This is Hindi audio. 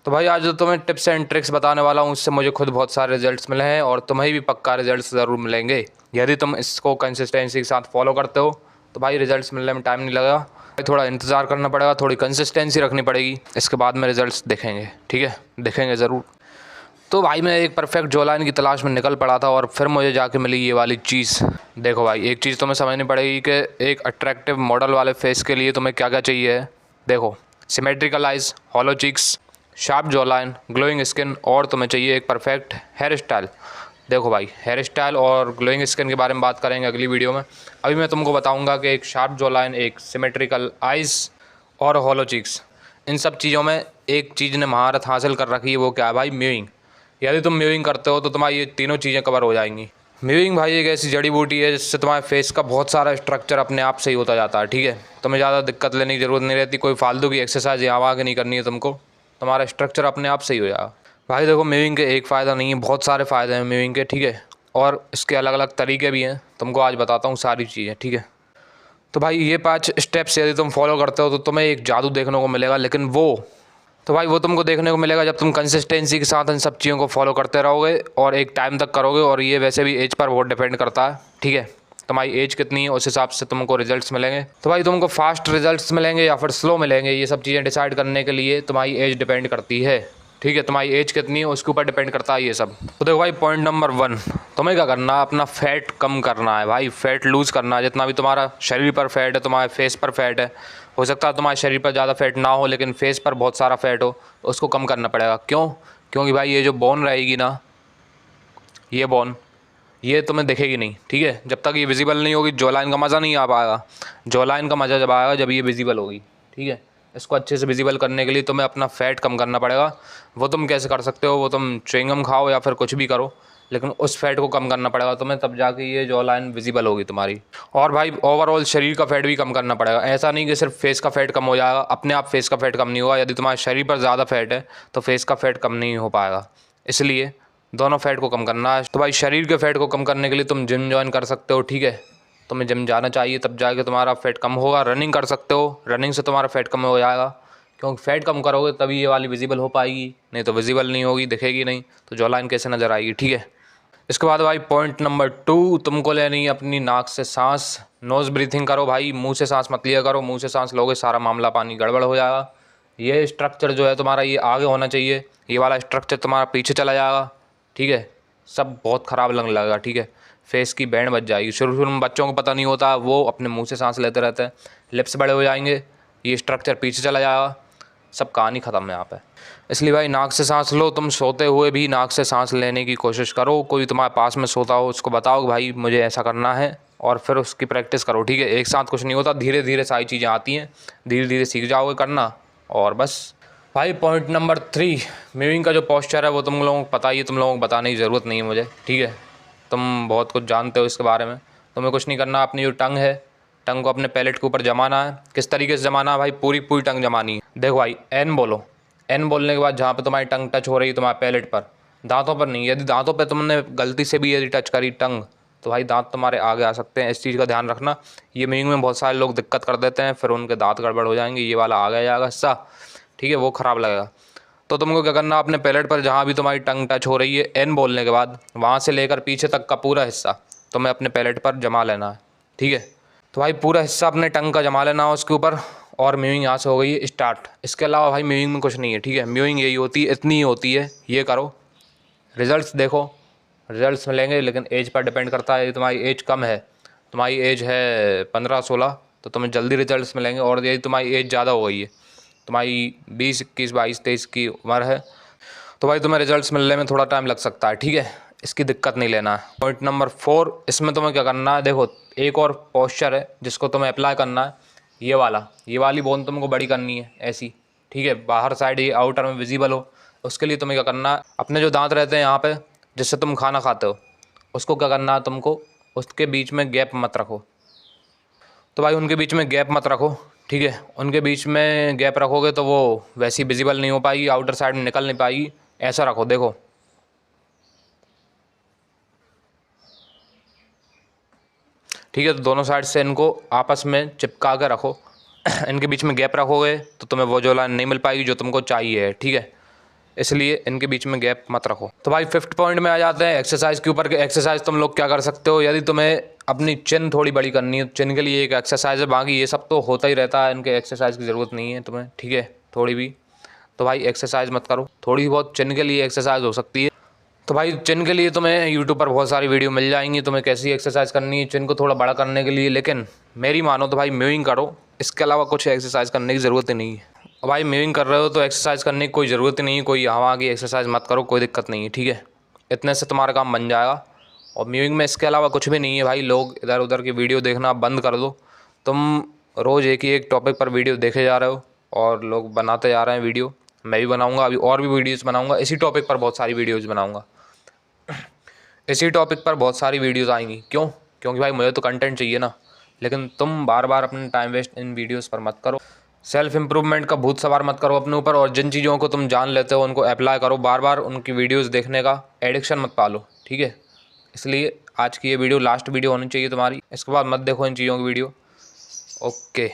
तो भाई आज जो तुम्हें टिप्स एंड ट्रिक्स बताने वाला हूँ उससे मुझे खुद बहुत सारे रिजल्ट्स मिले हैं और तुम्हें भी पक्का रिजल्ट्स ज़रूर मिलेंगे यदि तुम इसको कंसिस्टेंसी के साथ फॉलो करते हो। तो भाई रिजल्ट्स मिलने में टाइम नहीं लगेगा, भाई थोड़ा इंतज़ार करना पड़ेगा, थोड़ी कंसिस्टेंसी रखनी पड़ेगी, इसके बाद में रिजल्ट्स दिखेंगे। ठीक है, दिखेंगे ज़रूर। तो भाई मैं एक परफेक्ट जॉ लाइन की तलाश में निकल पड़ा था और फिर मुझे जाके मिली ये वाली चीज़। देखो भाई, एक चीज़ तुम्हें समझनी पड़ेगी कि एक अट्रैक्टिव मॉडल वाले फेस के लिए तुम्हें क्या क्या चाहिए है। देखो, symmetrical eyes, hollow cheeks, sharp jaw line, glowing skin और तुम्हें चाहिए एक परफेक्ट हेयर स्टाइल। देखो भाई, हेयर स्टाइल और ग्लोइंग स्किन के बारे में बात करेंगे अगली वीडियो में। अभी मैं तुमको बताऊंगा कि एक शार्प जॉ लाइन, एक सिमेट्रिकल आइज़ और हॉलो चीक्स, इन सब चीज़ों में एक चीज़ ने महारत हासिल कर रखी है, वो क्या है भाई? म्यूइंग। यदि तुम म्यूइंग करते हो तो तुम्हारी ये तीनों चीज़ें कवर हो जाएंगी। म्यूइंग भाई एक ऐसी जड़ी बूटी है जिससे तुम्हारे फेस का बहुत सारा स्ट्रक्चर अपने आप से ही होता जाता है। ठीक है, तुम्हें ज़्यादा दिक्कत लेने की ज़रूरत नहीं रहती, कोई फालतू की एक्सरसाइज यहाँ वहाँ की नहीं करनी है तुमको, तुम्हारा स्ट्रक्चर अपने आप से ही हो जाएगा। भाई देखो, म्यूइंग के एक फ़ायदा नहीं है, बहुत सारे फ़ायदे हैं म्यूइंग के। ठीक है, और इसके अलग अलग तरीके भी हैं, तुमको आज बताता हूँ सारी चीज़ें। ठीक है, तो भाई ये 5 स्टेप्स यदि तुम फॉलो करते हो तो तुम्हें एक जादू देखने को मिलेगा। लेकिन वो तुमको देखने को मिलेगा जब तुम कंसिस्टेंसी के साथ इन सब चीज़ों को फॉलो करते रहोगे और एक टाइम तक करोगे। और ये वैसे भी एज पर बहुत डिपेंड करता है। ठीक है, तुम्हारी एज कितनी है उस हिसाब से तुमको रिजल्ट्स मिलेंगे। तो भाई तुमको फास्ट रिजल्ट्स मिलेंगे या फिर स्लो मिलेंगे, ये सब चीज़ें डिसाइड करने के लिए तुम्हारी एज डिपेंड करती है। ठीक है, तुम्हारी एज कितनी है उसके ऊपर डिपेंड करता है ये सब। तो देखो भाई, पॉइंट नंबर 1, तुम्हें क्या करना है? अपना फैट कम करना है भाई, फैट लूज़ करना है। जितना भी तुम्हारा शरीर पर फैट है, तुम्हारे फेस पर फैट है, हो सकता है तुम्हारे शरीर पर ज़्यादा फैट ना हो लेकिन फेस पर बहुत सारा फैट हो, तो उसको कम करना पड़ेगा। क्यों? क्योंकि भाई ये जो बोन रहेगी ना, ये बोन, ये तुम्हें दिखेगी नहीं। ठीक है, जब तक ये विजिबल नहीं होगी जॉ लाइन का मज़ा नहीं आ पाएगा। जॉ लाइन का मज़ा जब आएगा जब ये विजिबल होगी। ठीक है, इसको अच्छे से विजिबल करने के लिए तुम्हें अपना फ़ैट कम करना पड़ेगा। वो तुम कैसे कर सकते हो? वो तुम च्युइंगम खाओ या फिर कुछ भी करो, लेकिन उस फैट को कम करना पड़ेगा तुम्हें, तब जाके ये जॉ लाइन विजिबल होगी तुम्हारी। और भाई ओवरऑल शरीर का फैट भी कम करना पड़ेगा। ऐसा नहीं कि सिर्फ फेस का फैट कम हो जाएगा, अपने आप फेस का फैट कम नहीं होगा। यदि तुम्हारे शरीर पर ज़्यादा फैट है तो फेस का फैट कम नहीं हो पाएगा, इसलिए दोनों फैट को कम करना है। तो भाई शरीर के फैट को कम करने के लिए तुम जिम ज्वाइन कर सकते हो। ठीक है, तुम्हें जिम जाना चाहिए, तब जाके तुम्हारा फैट कम होगा। रनिंग कर सकते हो, रनिंग से तुम्हारा फैट कम हो जाएगा, क्योंकि फैट कम करोगे तभी ये वाली विजिबल हो पाएगी, नहीं तो विजिबल नहीं होगी, दिखेगी नहीं, तो जॉ लाइन कैसे नज़र आएगी। ठीक है, इसके बाद भाई पॉइंट नंबर 2, तुमको लेनी है अपनी नाक से सांस। नोज़ ब्रीथिंग करो भाई, मुंह से सांस मत लिया करो। मुंह से सांस लोगे सारा मामला पानी गड़बड़ हो जाएगा। ये स्ट्रक्चर जो है तुम्हारा, ये आगे होना चाहिए, ये वाला स्ट्रक्चर तुम्हारा पीछे चला जाएगा। ठीक है, सब बहुत ख़राब लगने लगेगा। ठीक है, फेस की बैंड बच जाएगी। शुरू शुरू में बच्चों को पता नहीं होता, वो अपने मुंह से सांस लेते रहते हैं, लिप्स बड़े हो जाएंगे, ये स्ट्रक्चर पीछे चला जाएगा, सब कहानी ख़त्म है यहाँ पे। इसलिए भाई नाक से सांस लो। तुम सोते हुए भी नाक से सांस लेने की कोशिश करो। कोई तुम्हारे पास में सोता हो उसको बताओ कि भाई मुझे ऐसा करना है, और फिर उसकी प्रैक्टिस करो। ठीक है, एक साथ कुछ नहीं होता, धीरे धीरे सारी चीज़ें आती हैं, धीरे धीरे सीख जाओगे करना, और बस। भाई पॉइंट नंबर 3, म्यूइंग का जो पोस्चर है वो तुम लोगों को पता ही है, तुम लोगों को बताने की ज़रूरत नहीं है मुझे। ठीक है, तुम बहुत कुछ जानते हो इसके बारे में। तुम्हें कुछ नहीं करना, अपनी जो टंग है, टंग को अपने पैलेट के ऊपर जमाना है। किस तरीके से जमाना है भाई? पूरी पूरी टंग जमानी है। देखो भाई, एन बोलो, एन बोलने के बाद जहाँ पे तुम्हारी टंग टच हो रही है तुम्हारे पैलेट पर, दांतों पर नहीं। यदि दांतों पे तुमने गलती से भी यदि टच करी टंग, तो भाई दांत तुम्हारे आगे आ सकते हैं। इस चीज़ का ध्यान रखना। ये म्यूइंग में बहुत सारे लोग दिक्कत कर देते हैं, फिर उनके दांत गड़बड़ हो जाएंगे, ये वाला आ गया जाएगा हिस्सा। ठीक है, वो ख़राब लगेगा। तो तुमको क्या करना, अपने पैलेट पर जहाँ भी तुम्हारी टंग टच हो रही है एन बोलने के बाद, वहाँ से लेकर पीछे तक का पूरा हिस्सा तुम्हें अपने पैलेट पर जमा लेना है। ठीक है, तो भाई पूरा हिस्सा अपने टंग का जमा लेना है उसके ऊपर, और म्यूइंग यहाँ से हो गई है स्टार्ट। इसके अलावा भाई म्यूइंग में कुछ नहीं है। ठीक है, म्यूइंग यही होती है, इतनी ही होती है, ये करो, रिजल्ट्स देखो, रिजल्ट्स मिलेंगे। लेकिन एज पर डिपेंड करता है। यदि तुम्हारी एज कम है, तुम्हारी एज है 15-16, तो तुम्हें जल्दी रिजल्ट्स मिलेंगे। और यदि तुम्हारी एज ज़्यादा हो गई है, तुम्हारी 20, 21, 22, 23 की उम्र है, तो भाई तुम्हें रिजल्ट्स मिलने में थोड़ा टाइम लग सकता है। ठीक है, इसकी दिक्कत नहीं लेना है। पॉइंट नंबर 4, इसमें तुम्हें क्या करना है? देखो, एक और पोस्चर है जिसको तुम्हें अप्लाई करना है, ये वाला, ये वाली बोन तुमको बड़ी करनी है ऐसी। ठीक है, बाहर साइड ये आउटर में विजिबल हो। उसके लिए तुम्हें क्या करना है? अपने जो दांत रहते हैं यहाँ पे, जिससे तुम खाना खाते हो, उसको क्या करना है तुमको? उसके बीच में गैप मत रखो। तो भाई उनके बीच में गैप मत रखो। ठीक है, उनके बीच में गैप रखोगे तो वो वैसी विजिबल नहीं हो पाएगी, आउटर साइड में निकल नहीं पाएगी। ऐसा रखो, देखो, ठीक है। तो दोनों साइड से इनको आपस में चिपका के रखो। इनके बीच में गैप रखोगे तो तुम्हें वो जो लाइन नहीं मिल पाएगी जो तुमको चाहिए है। ठीक है, इसलिए इनके बीच में गैप मत रखो। तो भाई 5th पॉइंट में आ जाते हैं एक्सरसाइज के ऊपर। एक्सरसाइज तुम लोग क्या कर सकते हो, यदि तुम्हें अपनी चिन थोड़ी बड़ी करनी है, चिन के लिए एक एक्सरसाइज है, बाकी ये सब तो होता ही रहता है, इनके एक्सरसाइज की ज़रूरत नहीं है तुम्हें, ठीक है, थोड़ी भी। तो भाई एक्सरसाइज मत करो, थोड़ी बहुत चिन के लिए एक्सरसाइज हो सकती है। तो भाई चिन के लिए तुम्हें यूट्यूब पर बहुत सारी वीडियो मिल जाएंगी, तुम्हें कैसी एक्सरसाइज करनी है चिन को थोड़ा बड़ा करने के लिए। लेकिन मेरी मानो तो भाई म्यूइंग करो, इसके अलावा कुछ एक्सरसाइज करने की ज़रूरत ही नहीं है। और भाई म्यूइंग कर रहे हो तो एक्सरसाइज करने की कोई ज़रूरत ही नहीं है, कोई हवा की एक्सरसाइज मत करो, कोई दिक्कत नहीं है, ठीक है। इतने से तुम्हारा काम बन जाएगा। और म्यूइंग में इसके अलावा कुछ भी नहीं है भाई। लोग इधर उधर की वीडियो देखना बंद कर दो। तुम रोज़ एक ही एक टॉपिक पर वीडियो देखे जा रहे हो और लोग बनाते जा रहे हैं वीडियो। मैं भी बनाऊँगा अभी, और भी वीडियोज़ बनाऊँगा इसी टॉपिक पर, बहुत सारी वीडियोज़ बनाऊँगा इसी टॉपिक पर, बहुत सारी वीडियोज़ आएंगी। क्यों? क्योंकि भाई मुझे तो कंटेंट चाहिए ना। लेकिन तुम बार बार अपना टाइम वेस्ट इन वीडियोज़ पर मत करो। सेल्फ इम्प्रूवमेंट का भूत सवार मत करो अपने ऊपर, और जिन चीज़ों को तुम जान लेते हो उनको अप्लाई करो। बार बार उनकी वीडियोज़ देखने का एडिक्शन मत पालो, ठीक है। इसलिए आज की ये वीडियो लास्ट वीडियो होनी चाहिए तुम्हारी, इसके बाद मत देखो इन चीज़ों की वीडियो। ओके।